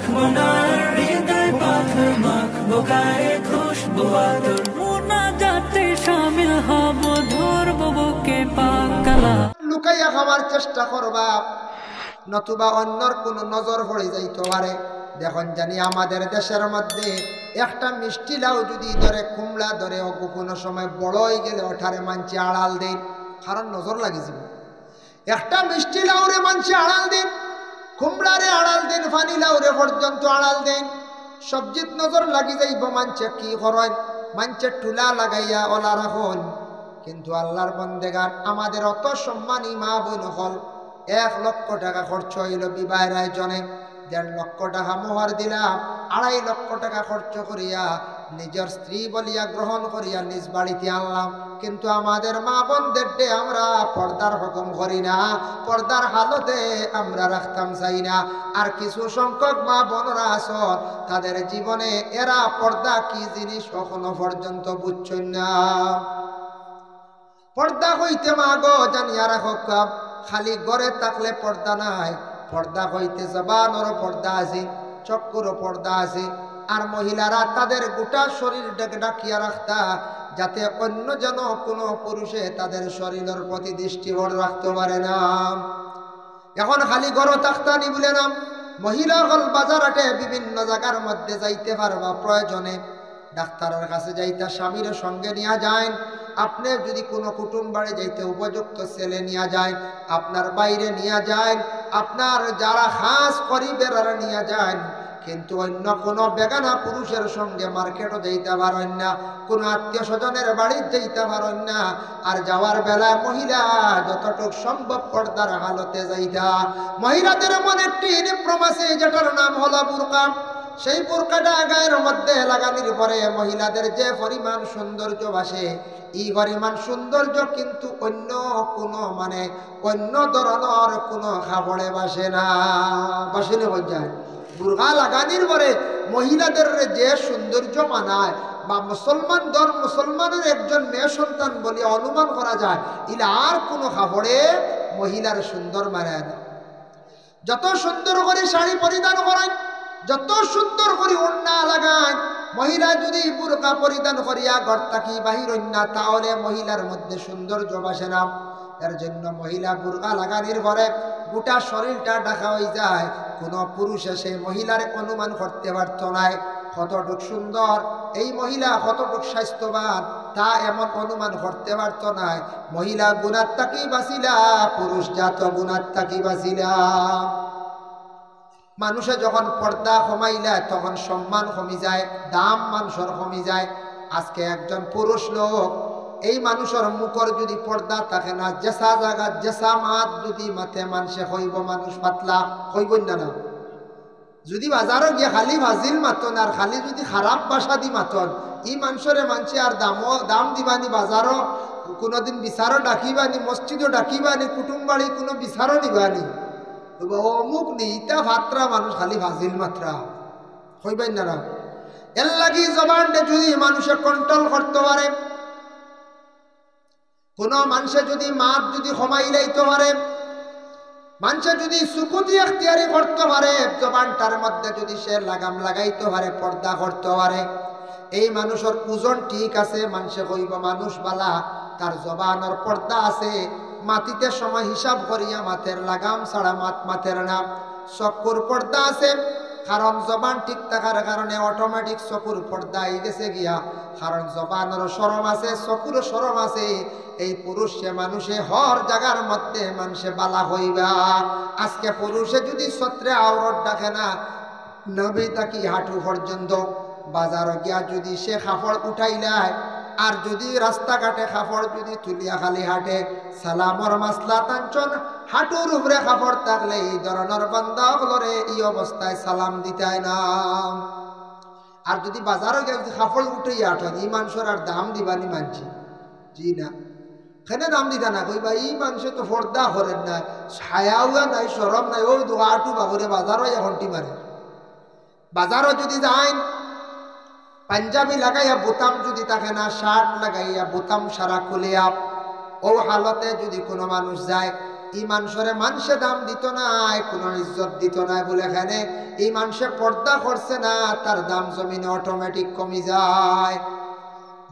মাখবো না হৃদয় পাথর, মাখবো গায়ে খুশবু আতর, মোনাজাতে শামিল হব, ধরবো বুকে পাক কালা। লুকাইয়া খাওয়ার চেষ্টা করবা, নতুবা অন্যর কোন নজর পড়ে যাইতে পারে। দেখুন জানি আমাদের দেশের মধ্যে একটা মিষ্টি লাউ যদি ধরে, কুমড়া ধরে, কোনো সময় বড় হয়ে গেলে ওঠারে মানছে আড়াল দেন, কারণ নজর লাগি যাব। একটা মিষ্টি লাউরে মানছে আড়াল দেন, কুমড়ারে আড়াল দেন, ফানি লাউরে পর্যন্ত আড়াল দেন, সবজিত নজর লাগি যাইব। মানছে কি করেন, মানছে টুলা লাগাইয়া ওলা রাখুন। কিন্তু আল্লাহর বন্দেগার আমাদের অত সম্মানী মা বোন হল, 1 লক্ষ টাকা খরচ হইল বিবাহের আয়োজনে, 1.5 লক্ষ টাকা মোহর দিলাম, 2.5 লক্ষ টাকা খরচ করিয়া নিজের স্ত্রী বলিয়া গ্রহণ করিয়া নিজ বাড়িতে আনলাম। কিন্তু আমাদের মা বোনদের আমরা পর্দার হুকুম করি না, পর্দার হালতে আমরা রাখতাম চাই না। আর কিছু সংখ্যক মা বোনরা আছেন, তাদের জীবনে এরা পর্দা কি জিনিস কখনো পর্যন্ত বুঝছেন না। পর্দা হইতে মা গো জানিয়া রাখো, খালি ঘরে থাকলে পর্দা নাই, পর্দা হইতে জবানর পর্দা আছে, চক্ষুরও পর্দা আছে। আর মহিলারা তাদের গোটা শরীর ঢাকিয়া রাখতা, যাতে অন্য যেন কোনো পুরুষে তাদের শরীরের প্রতি দৃষ্টি রাখতে পারে না। এখন খালি ঘরে থাকতা নি বলে নাম, মহিলা হল বাজারহাটে বিভিন্ন জায়গার মধ্যে যাইতে পারবা, প্রয়োজনে ডাক্তারের কাছে যাইতা স্বামীর সঙ্গে নিয়ে যায়, আপনি যদি কোনো কুটুম বাড়ি যাইতে উপযুক্ত ছেলে নিয়ে যায়, আপনার বাইরে নিয়ে যায়, আপনার যারা খাস পরিবারের নিয়ে যায়। কিন্তু অন্য কোনো বেগানা পুরুষের সঙ্গে মার্কেটও যাইতে পারেন না, কোনো আত্মীয় স্বজনের বাড়ি যাইতে পারেন না। আর যাওয়ার বেলায় মহিলা যতটুকু সম্ভব পর্দার হালতে যাইতা। মহিলাদের মনে একটি ইউনিফর্ম আছে, যেটার নাম হলো বুরকা। সেই বুরকাটা গায়ের মধ্যে লাগানির পরে মহিলাদের যে পরিমাণ সৌন্দর্য বাসে, এই পরিমাণ সৌন্দর্য কিন্তু অন্য কোনো অন্য ধরনের কোনো খাবড়ে বাসে না, বাসিলে হয়ে যায়। বুরকা লাগানির পরে মহিলাদের যে সৌন্দর্য মানায়, বা মুসলমানের একজন মেয়ে সন্তান বলে অনুমান করা যায়, ইলা আর কোনো খাবড়ে মহিলার সুন্দর মানায় না। যত সুন্দর করে শাড়ি পরিধান করেন, যত সুন্দর করে ওড়না লাগায়, মহিলা যদি বুরকা পরিধান করিয়া ঘর থাকি বাহির না, তাহলে মহিলার মধ্যে সৌন্দর্য বাসে না। এর জন্য মহিলা বুরকা লাগানির পরে গোটা শরীরটা ঢাকা হয়ে যায়, কোনো পুরুষে সেই মহিলার অনুমান করতে পারত না কতটুক সুন্দর এই মহিলা, কতটুক স্বাস্থ্যবান, তা এমন অনুমান করতে পারত না। মহিলা গুণার তাকি বাঁচিলা, পুরুষ জাত গুণার তাকি বাঁচিলা। মানুষে যখন পর্দা কমাইলা, তখন সম্মান কমি যায়, দাম মানুষের কমি যায়। আজকে একজন পুরুষ লোক, এই মানুষের মুখর যদি পর্দা থাকে না, জেসা জায়গা জেসা মাত যদি মাথে মানুষে হইব, মানুষ পাতলা হইব না। না যদি বাজারও গিয়ে খালি ভাজিল মাতন, আর খালি যদি খারাপ ভাষা দি মাতন, এই মানুষের মানছে আর দাম দিবানি, বাজারও কোনোদিন বিচারও ডাকিবানি, মসজিদও ডাকিবানি, কুটুম বাড়ি কোনো বিচারও দিবানি। অমুক নেই ইটা ভাত্রা মানুষ খালি ভাজিল মাত্রা হইবেন না। এর লাগি জবানটা যদি মানুষে কন্ট্রোল করতে পারে, কোনো মানুষে যদি মাত যদি কমাই লাইতে পারে, মানুষে যদি সুকুতি এখতিয়ারি করতে পারে, জবানটার মধ্যে যদি সে লাগাম লাগাইতে পারে, পর্দা করতে পারে, এই মানুষের ওজন ঠিক আছে, মানুষে কইব মানুষ বালা, তার জবানের পর্দা আছে। মাটিতে সময় হিসাব করিয়া মাথের লাগাম ছাড়া মাথের না। চকুর পর্দা আছে, কারণ জবান ঠিক থাকার কারণে অটোমেটিক চকুর পর্দা আই গেছে গিয়া, কারণ জবানের শরম আছে, চকুর শরম আছে। এই পুরুষে মানুষে হর জায়গার মধ্যে মানুষে বালা হইবা। আজকে পুরুষে যদি ছত্রে আওরত ডাকে না, নবী তাকি হাঁটু পর্যন্ত, বাজার গিয়া যদি সে কাপড় উঠাইলায়, আর যদি রাস্তাঘাটে কাপড় যদি তুলিয়া খালি হাঁটে, সালামর মাসলা টানছন, হাঁটুর উপরে কাপড় থাকলে এই ধরনের বান্দা হলরে এই অবস্থায় সালাম দিতাই না। আর যদি বাজারে গিয়ে যদি কাপড় উঠাইয়া হাঁটন, এই মানুষের আর দাম দিবানি মানছি জি না, কেন দাম দিতা না, কইবা এই মানুষে তো পর্দা করেন না, ছায়াও নাই, সরম নাই, ওই দোয়াটু বাবুরে বাজারও এখনটি মারে। বাজারও যদি যান, পাঞ্জাবি লাগাইয়া বোতাম যদি থাকে না, শার্ট লাগাইয়া বোতাম সারা খুলিয়া, ও হালতে যদি কোনো মানুষ যায়, এই মানুষের মানুষে দাম দিত নাই, কোনো ইজ্জত দিত নাই বলে এখানে এই মানুষে পর্দা করছে না, তার দাম জমিনে অটোমেটিক কমে যায়।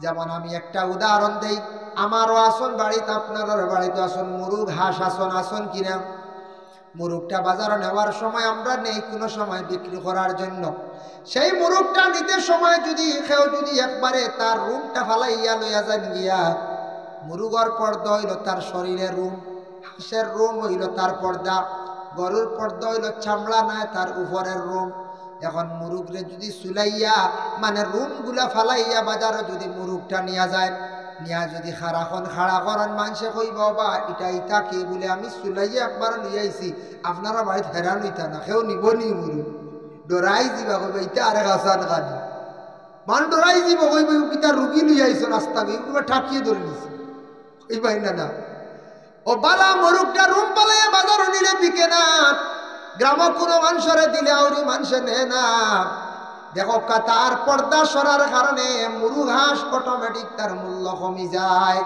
যেমন আমি একটা উদাহরণ দেই, আমারও আসন বাড়িতে, আপনারও বাড়িতে আসন, মুরুগ হাঁস আসন কিনা, মুরুগটা বাজারে নেওয়ার সময় আমরা নেই কোনো সময় বিক্রি করার জন্য। সেই মুরুগটা নিতে সময় যদি কেউ যদি একবারে তার রুমটা ফালাইয়া লইয়া যান গিয়া, মুরুগর পর্দা হইল তার শরীরের রুম, হাঁসের রুম হইল তার পর্দা, গরুর পর্দা হইল চামড়া নাই তার উপরের রুম। এখন মুরুগরে যদি সুলাইয়া মানে রুমগুলা ফালাইয়া বাজারে যদি মুরুগটা নিয়ে যায়, নিয়া যদি খাড়া করান মানুষে কইব বা এটা ইটা কে বলে আমি সুলাইয়া একবার নিয়ে আইছি, আপনারা বাড়িতে হেরান হইতা না, কেউ নিব নি মুরুগ ডরাই দিবা কইব ইটা আরেক আসান কানি মান ডরাই দিব কইব ইটা রুগী নিয়ে আইছো রাস্তা ঠাকিয়ে ধরে নিছে কইবাই না। ও বালা মুরুগটা রুম পালাইয়া বাজারও নিলে বিকে না, গ্রাম কোনো মানুষরে দিলে আউরি মানুষে নেয় না। দেখো তার পর্দা সরার কারণে মুরুগ হাঁস অটোমেটিক তার মূল্য কমে যায়।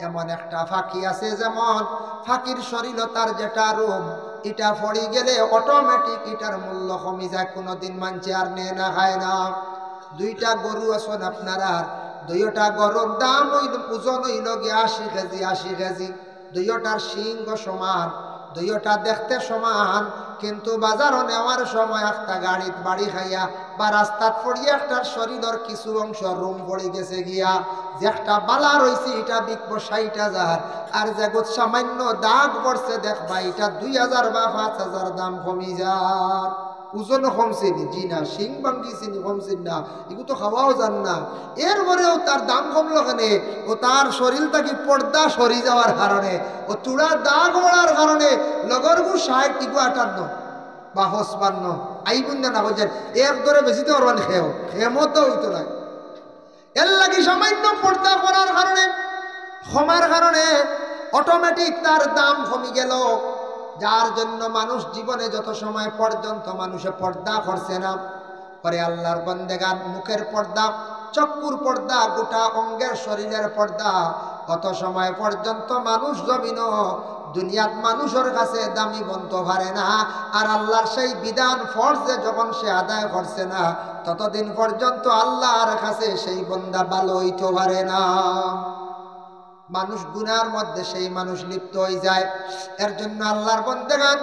এমন একটা ফাঁকি আছে, যেমন ফাঁকির শরীর তার যেটা রুম, এটা পড়ে গেলে অটোমেটিক এটার মূল্য কমে যায়, কোনোদিন মানছে আর নেয় না খায় না। দুইটা গরু আছেন আপনারা, দুইটা গরুর দাম হইল ওজন হইল গিয়ে 80 কেজি, দুইটার সিংহ সমান, দুইটা দেখতে সমান, কিন্তু বাজারও নেওয়ার সময় একটা গাড়িত বাড়ি খাইয়া বা রাস্তাত পড়িয়া একটার শরীরের কিছু অংশ রুম পড়ে গেছে গিয়া, যে একটা বালা রয়েছে এটা বিকব 60,000, আর যে সামান্য দাগ পড়ছে দেখবা এটা 2,000 বা 5,000 দাম কমি যার। ওজন কমছে নি? জি না। শিং ভাঙ্গিছে নি? কমছে না। এগুলো তো খাওয়াও যান না, এরপরেও তার দাম কমলো কেন? ও তার শরীরটাকে পর্দা সরি যাওয়ার কারণে, ও চূড়া দাগ পড়ার কারণে লগর গু 60 টিকু 58 বা 55 আইবুন না বলছেন এক ধরে বেশি তো অরবান খেমতো হইতো না। এর লাগি সামান্য পর্দা করার কারণে, ক্ষমার কারণে অটোমেটিক তার দাম কমে গেল। যার জন্য মানুষ জীবনে যত সময় পর্যন্ত মানুষে পর্দা করছে না, পরে আল্লাহর বন্দেগান মুখের পর্দা, চক্ষুর পর্দা, গোটা অঙ্গের শরীরের পর্দা, কত সময় পর্যন্ত মানুষ জমিন দুনিয়াত মানুষের কাছে দামি বলতে পারে না। আর আল্লাহর সেই বিধান ফরজে যখন সে আদায় করছে না, ততদিন পর্যন্ত আল্লাহর কাছে সেই বন্দা ভালো হইতে পারে না। মানুষ গুনার মধ্যে সেই মানুষ লিপ্ত হয়ে যায়। এর জন্য আল্লাহর বন্দেগান,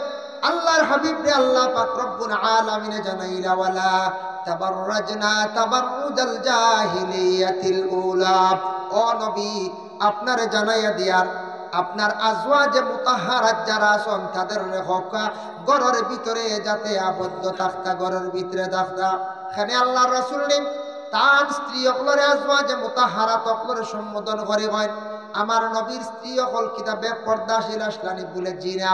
আল্লাহর হাবিব রে আল্লাহ পাক রব্বুল আলামিন জানাইলা, ওয়ালা তাবাররাজনা তাবাররুজাল জাহিলিয়াতিল উলা। ও নবী, আপনারে জানাইয়া দিয়ার আপনার আজওয়াজে মুতাহহারাত যারা আছেন তাদের রেখা ঘরের ভিতরে যাতে আবদ্ধ থাকতা, ঘরের ভিতরে থাকতা। এখানে আল্লাহর রাসূল তার স্ত্রী অকলরে আজওয়াজে মুতাহহারাত অকলরে সম্বোধন করে হয়, আমার নবীর স্ত্রী অকল কিতাবে পর্দাশীল আসলানি বলে জিনা।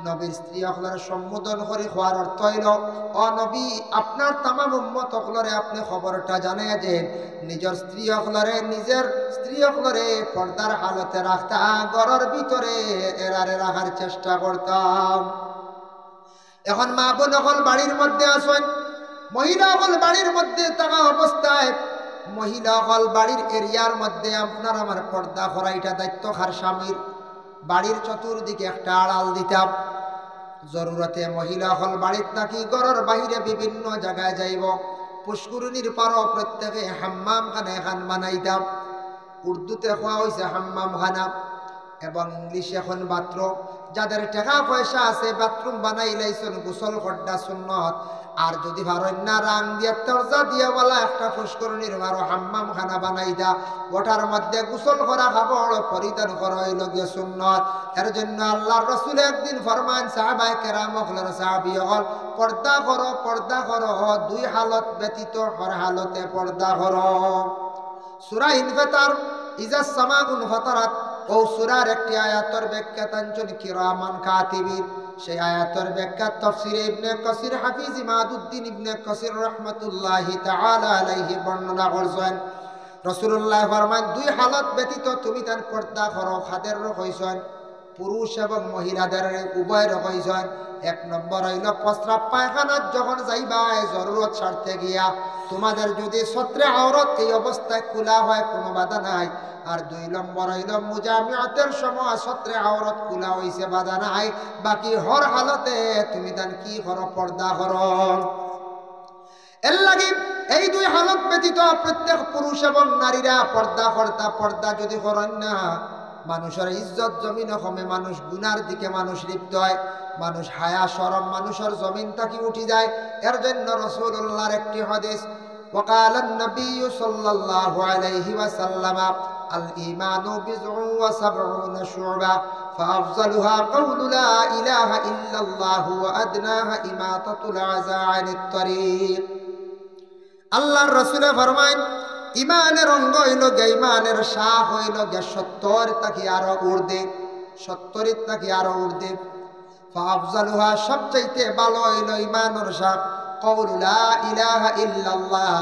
নবীর স্ত্রী অকলরে সম্বোধন করে হওয়ার অর্থ হইল, ও নবী, আপনার তামাম উম্মত অকলরে আপনি খবরটা জানাইয়া দেন, নিজের স্ত্রী অকলরে, নিজের স্ত্রী অকলরে পর্দার হালতে রাখতা, ঘরের ভিতরে এরারে রাখার চেষ্টা করতাম। এখন মা বোন অকল বাড়ির মধ্যে আসেন, মহিলা অকল বাড়ির মধ্যে থাকা অবস্থায়, মহিলা অকল বাড়ির এরিয়ার মধ্যে আপনার আমার পর্দা করা এটা দায়িত্ব খার স্বামীর। বাড়ির চতুর্দিকে একটা আড়াল দিতাম, জরুরতে মহিলা অকল বাড়ির থাকি ঘরের বাহিরে বিভিন্ন জায়গায় যাইব, পুষ্করিণীর পারও প্রত্যেকে হাম্মাম খানা এখান বানাইতাম। উর্দুতে কোয়া হয়েছে হাম্মাম খানা এবং ইংলিশে এখন বাথরুম। যাদের টাকা পয়সা আছে বাথরুম বানাই লাইছেন, গোসল খড্ডা সুন্নত। আর যদি ভারেন না, রাং দিয়া তরজা দিয়া বলা একটা পুষ্করিণীর ভারো হাম্মাম খানা বানাই দা, ওটার মধ্যে গোসল করা কাপড় পরিধান করা হইল গিয়ে সুন্নত। এর জন্য আল্লাহর রাসূল একদিন ফরমান, সাহাবায়ে কেরাম হলেন সাহাবী হল, পর্দা করো, পর্দা করো, দুই হালত ব্যতীত হর হালতে পর্দা করো। সূরা ইনফিতার, ইজাস সামাউন ফাতারাত, ও সূরার একটি আয়াতের ব্যাখ্যা তানচুন কিরামান কাতিবিন। সেই আয়াতের ব্যাখ্যা তাফসীরে ইবনে কাসির, হাফিজ ইমাদউদ্দিন ইবনে কাসির রাহমাতুল্লাহি তাআলা আলাইহি বর্ণনা করেছেন। রাসূলুল্লাহ ফরমান, দুই হালত ব্যতীত তুমি তার পর্দা করো। খাদের হইছেন পুরুষ এবং মহিলাদের উভয় রকম। এক নম্বর হইল প্রস্রাব পায়খানার যখন যাইবা জরুরত স্বার্থে গিয়া তোমাদের যদি সত্রে আওরত এই অবস্থায় খোলা হয় কোনো বাধা নাই। আর 2 নম্বর হইল মুজামিয়াতের সময় সত্রে আওরত খোলা হইছে বাধা নাই, বাকি হর হালতে তুমি তান কি করো, পর্দা করো। এর লাগি এই 2 হালত ব্যতীত প্রত্যেক পুরুষ এবং নারীরা পর্দা কর্তা। পর্দা যদি করেন না মানুষের ইজ্জত জমিন কমে, মানুষ গুনার দিকে মানুষ লিপ্ত হয়, মানুষ হায়া শরম মানুষের জমিন থেকে উঠে যায়। এর জন্য রাসূলুল্লাহর একটি হাদিস وقال النبي صلى الله عليه وسلم الإيمان بضع وسبعون شعبة فأفضلها قول لا إله إلا الله وأدناها إماطة الأذى عن الطريق। আল্লাহর রাসূল ফরমায় ইমানের অঙ্গ হইল গে, ইমানের শাখ হইল গে 70 থেকে আরো ঊর্ধ্বে, 70 থেকে আরো ঊর্ধ্বে। ফাআফজালুহা সবচাইতে ভালো হইল ইমানের শাখ কওলু লা ইলাহা ইল্লাল্লাহ,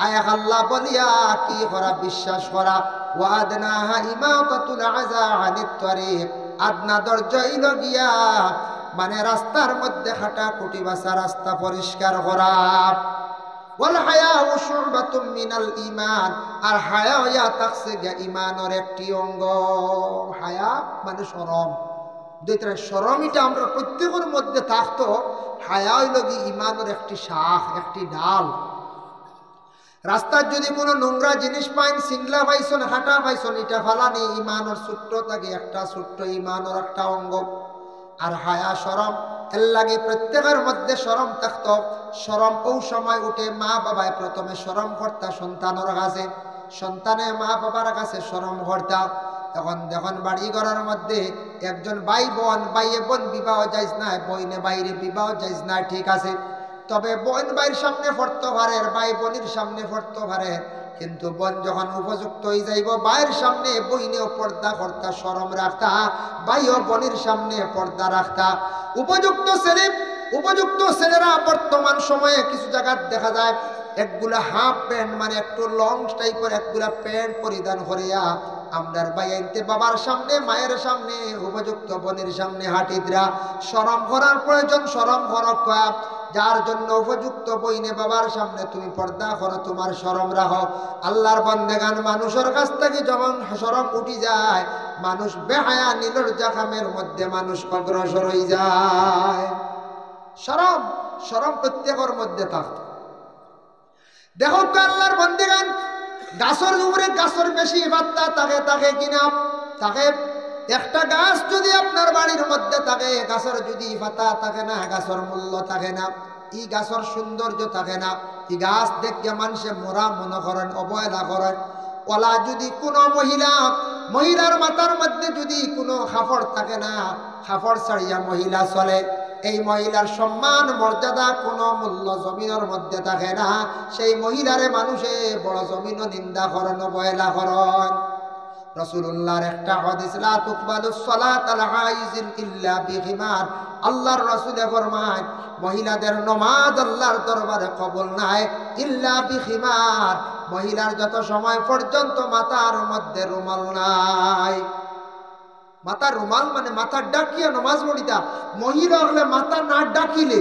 আয়াহ আল্লাহ বলিয়া কি করা, বিশ্বাস করা। ওয়া আদনাহা ইমাতাতুল আযা আনিত তরিক, আদনা দরজা হইল গিয়া মানে রাস্তার মধ্যে হাঁটা কুটি বাসা, রাস্তা পরিষ্কার করা। ওয়াল হায়াউ শুরবাতুম মিনাল ঈমান, আর হায়া হইয়া তাকসে গে ঈমানের একটি অঙ্গ। হায়া মানে শরম, দুইটা শরম এটা আমরা প্রত্যেকের মধ্যে থাকতো। হায়া হইল কি ঈমানের একটি শাখ, একটি ডাল। রাস্তার যদি কোনো নোংরা জিনিস পাইন, সিংলা পাইছন, হাঁটা পাইছন, এটা ফালানি ঈমানের ছোট্ট থাকে একটা ছোট্ট ঈমানের একটা অঙ্গ। আর হায়া শরম এর লাগে প্রত্যেকের মধ্যে শরম থাকতো। শরম ও সময় উঠে মা বাবায় প্রথমে শরম করতা সন্তানের কাছে, সন্তানে মা বাবার কাছে শরম করতা। এখন দেখুন বাড়ি ঘরের মধ্যে একজন ভাই বোন, ভাইয়ে বোন বিবাহ যাইজ না, বইনে বাইরে বিবাহ যাইজ না, ঠিক আছে। তবে বোন ভাইয়ের সামনে পড়তে পারে, ভাই বোনের সামনে পড়তে পারে, কিন্তু বোন যখন উপযুক্ত হয়ে যাইব ভাইয়ের সামনে বইনেও পর্দা করতা, শরম রাখতা, ভাইও বোনের সামনে পর্দা রাখতা। উপযুক্ত ছেলেরা বর্তমান সময়ে কিছু জায়গা দেখা যায় একগুলা হাফ প্যান্ট মানে একটু লং টাইপের একগুলা প্যান্ট পরিধান করিয়া আমরার বাইতে বাবার সামনে, মায়ের সামনে, উপযুক্ত বোনের সামনে হাঁটিদরা। শরম করার প্রয়োজন, শরম করক, যার জন্য উপযুক্ত বইনে বাবার সামনে তুমি পর্দা করো, তোমার শরম রাখো। আল্লাহর বান্দেগান মানুষের কাছ থেকে যখন শরম উঠি যায়, মানুষ বেহায়া নিলজ্জা কামের মধ্যে মানুষ অগ্রসর হয়ে যায়। শরম প্রত্যেকের মধ্যে থাকতো। দেখো আল্লাহর বান্দেগান গাছের উপরে গাছের বেশি পাত্তা থাকে কিনা, থাকে। একটা গাছ যদি আপনার বাড়ির মধ্যে থাকে, গাছের যদি পাতা থাকে না, গাছের মূল্য থাকে না, এই গাছের সৌন্দর্য থাকে না। এই গাছ দেখে মানুষে মোরা মনে করেন, অবহেলা করেন। ওলা যদি কোনো মহিলার মাথার মধ্যে যদি কোনো খাফড় থাকে না, খাফড় ছাড়িয়া মহিলা চলে, এই মহিলার সম্মান মর্যাদা কোনো মূল্য জমিনের মধ্যে থাকে না। সেই মহিলারে মানুষে বড় জমিন নিন্দা করেন, অবহেলা করেন। রাসূলুল্লাহর একটা হাদিস লা তুকবালুস সালাত আল হাইজিন ইল্লা বিখিমার, আল্লাহর রাসূল ফরমায় মহিলাদের নামাজ আল্লাহর দরবারে কবুল নাই ইল্লা বিখিমার, মহিলার যত সময় পর্যন্ত মাথার মধ্যে রুমাল নাই। মাথার রুমাল মানে মাথা ডাকিয়া নামাজ পড়িতা, মহিলা হলে মাথা না ডাকিলে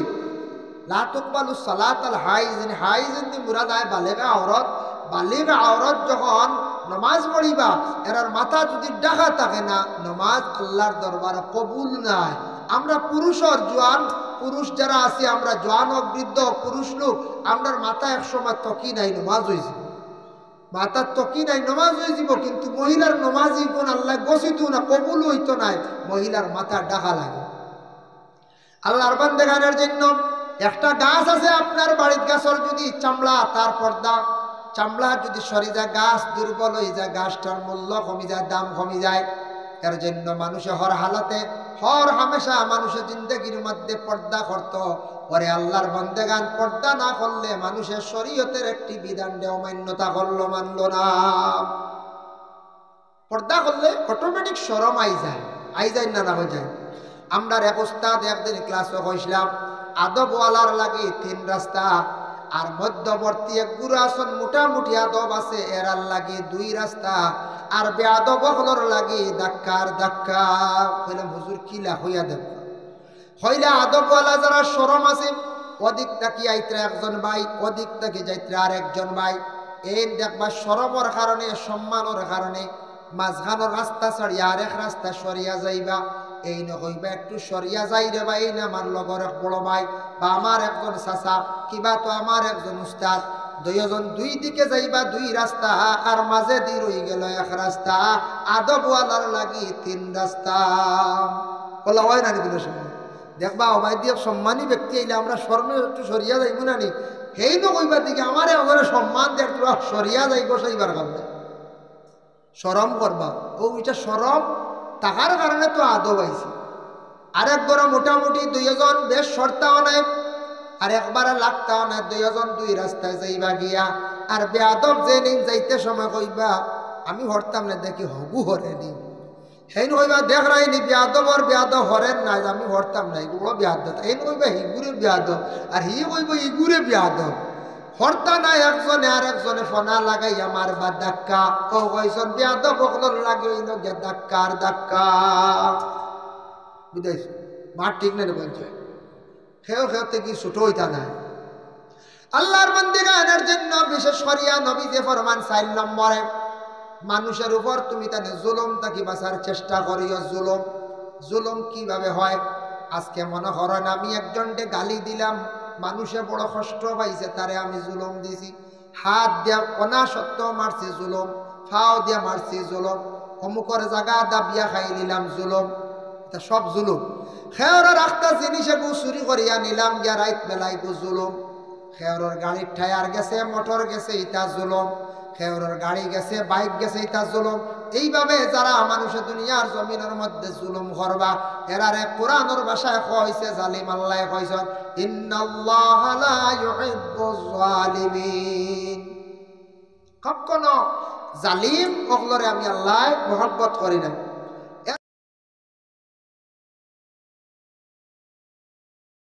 লা তুকবালুস সালাত আল হাইজিন, হাইজিন দি মুরাদ হয় বালেগা আওরাত। বালেগা আওরাত যখন নামাজ পড়িবা এরার মাথা যদি ডাকা থাকে না, নামাজ আল্লাহর দরবারে কবুল নাই। আমরা পুরুষর জোয়ান পুরুষ যারা আছি, আমরা জোয়ান ও বৃদ্ধ পুরুষ লোক, আমরার মাথা একসময় তকি নাই, নামাজ হয়ে যাব, মাথার তকি নাই, নামাজ হয়ে যাব। কিন্তু মহিলার নামাজই কোন আল্লাহ গছিত না, কবুল হইতো নাই, মহিলার মাথা ডাকা লাগে। আল্লাহর বান্দাগানের জন্য একটা গাছ আছে আপনার বাড়ির, গাছের যদি চামড়া তার পর্দা, চামড়া যদি সরে যায়, গাছ দুর্বল হয়ে যায়, গাছটার মূল্য কমে যায়, দাম কমে যায়। এর জন্য মানুষে হর হালাতে হর হামেশা মানুষের জিন্দগির মধ্যে পর্দা করত। পরে আল্লাহর বান্দাগান পর্দা না করলে মানুষের শরীয়তের একটি বিধানকে অমান্যতা করলো, মানল না। পর্দা করলে অটোমেটিক শরম আই যায় না হয়ে যায়। আমরা এক উস্তাদ একদিন ক্লাসে হয়েছিলাম, আদবওয়ালার লাগে 3 রাস্তা, আর মধ্যবর্তী এক গুরু আসন মোটামুটি আদব আছে এরার লাগে 2 রাস্তা। আর বেয়াদব হলর লাগি ধাক্কার ধাক্কা। কইলাম হুজুর কিলা হইয়া দেব হইলে আদবওয়ালা যারা শরম আছে অধিক তাকি আইত্রা একজন ভাই, অধিক তাকি যাইত্রা আর একজন ভাই। এই দেখবা শরমর কারণে সম্মানের কারণে মাঝখানোর রাস্তা ছাড়িয়া আরেক রাস্তা সরিয়া যাইবা। এই নকইবা একটু সরিয়া যাই রে ভাই, না আমার লগর এক বড় ভাই বা আমার একজন চাচা কিবা তো আমার একজন উস্তাদ, দুইজন দুই দিকে যাইবা দুই রাস্তা, আর মাঝে দি রই গেল এক রাস্তা। আদবওয়ালার লাগি তিন রাস্তা। বলা হয় না দিল সময় দেখবা অবাই দিয়ে সম্মানী ব্যক্তি আইলে আমরা শর্মে একটু সরিয়া যাইব না নি, সেই নকইবার দিকে আমার ওখানে সম্মান দিয়ে একটু সরিয়া যাইব সেইবার কারণে শরম করবা। ও ওইটা শরম টাকার কারণে তো আদব আইছে। আরেক ধরো মোটামুটি দুইজন বেশ সরতাও নাই আর একবারে লাগতাও না, দুইজন দুই রাস্তায় যাইবা গিয়া। আর বেয়াদব যে নিন যাইতে সময় কইবা আমি হরতাম না দেখি হবু হরে নি, সেই কইবা দেখ রাইনি বেয়াদবর বেয়াদব হরেন নাই আমি হরতাম না এগুলো বেয়াদব, এই কইবা হিগুরে বেয়াদব আর হি কইব ইগুরে বেয়াদব। হরতা নাই একজনে আর একজনে ফনা লাগাই আমার বা ধাক্কা। ও কইছন বেয়াদব সকলের লাগে গিয়া ধাক্কার ধাক্কা। বুঝাইছ মা ঠিক নেই বলছে খেয়েও খেতে কি ছোট হইতা নাই। আল্লাহর বান্দাদের জন্য বিশেষ করিয়া নবী যে ফরমান 4 নম্বরে মানুষের উপর তুমি তাকে জুলুম তাকে বাঁচার চেষ্টা করিও। জুলুম জুলুম কিভাবে হয়? আজকে মনে করেন আমি একজনকে গালি দিলাম, মানুষে বড় কষ্ট পাইছে তারে আমি জুলুম দিছি, হাত দিয়া অনা সত্ত্বেও মারছি জুলুম, ফাও দিয়া মারছি জুলুম, অমুকর জায়গা দাবিয়া খাই নিলাম জুলুম, এটা সব জুলুম। খেয়রের একটা জিনিস একটু চুরি করিয়া নিলাম গিয়া রাইত বেলায় জুলুম। খেয়রের গাড়ির টায়ার গেছে, মোটর গেছে, ইটা জুলুম। খেয়রের গাড়ি গেছে, বাইক গেছে, ইটা জুলুম। এইভাবে যারা মানুষের দুনিয়ার জমিনের মধ্যে জুলুম করবা এরারে কোরআনের ভাষায় কইছে জালিম। আল্লাহ কইছেন ইন্নাল্লাহা লা ইউহিব্বুজ জালিমিন। কখনো জালিম ওগুলোরে আমি আল্লাহ মহব্বত করি না।